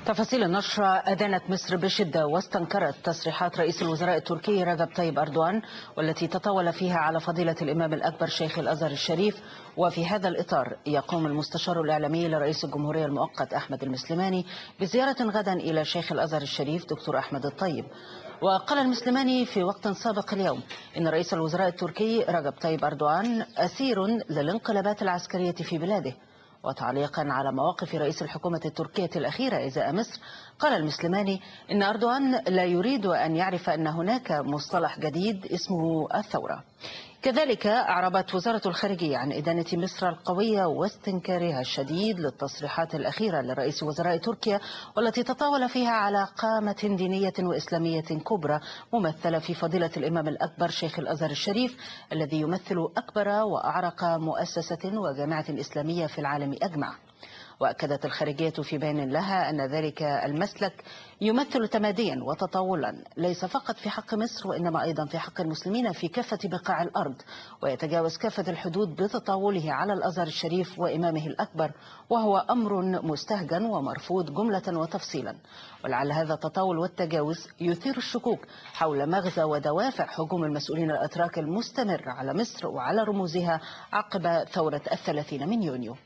تفاصيل النشرة: أدانت مصر بشدة واستنكرت تصريحات رئيس الوزراء التركي رجب طيب أردوغان، والتي تطاول فيها على فضيلة الإمام الأكبر شيخ الأزهر الشريف. وفي هذا الإطار يقوم المستشار الإعلامي لرئيس الجمهورية المؤقت أحمد المسلماني بزيارة غدا إلى شيخ الأزهر الشريف دكتور أحمد الطيب. وقال المسلماني في وقت سابق اليوم إن رئيس الوزراء التركي رجب طيب أردوغان أسير للانقلابات العسكرية في بلاده. وتعليقا على مواقف رئيس الحكومة التركية الأخيرة إزاء مصر، قال المسلماني إن أردوغان لا يريد أن يعرف أن هناك مصطلح جديد اسمه الثورة. كذلك أعربت وزارة الخارجية عن إدانة مصر القوية واستنكارها الشديد للتصريحات الأخيرة لرئيس وزراء تركيا، والتي تطاول فيها على قامة دينية وإسلامية كبرى ممثلة في فضيلة الإمام الأكبر شيخ الأزهر الشريف، الذي يمثل أكبر وأعرق مؤسسة وجامعة إسلامية في العالم أجمع. وأكدت الخارجية في بيان لها أن ذلك المسلك يمثل تماديا وتطاولا ليس فقط في حق مصر، وإنما أيضا في حق المسلمين في كافة بقاع الأرض، ويتجاوز كافة الحدود بتطاوله على الأزهر الشريف وإمامه الأكبر، وهو أمر مستهجن ومرفوض جملة وتفصيلا. ولعل هذا التطاول والتجاوز يثير الشكوك حول مغزى ودوافع هجوم المسؤولين الأتراك المستمر على مصر وعلى رموزها عقب ثورة 30 من يونيو.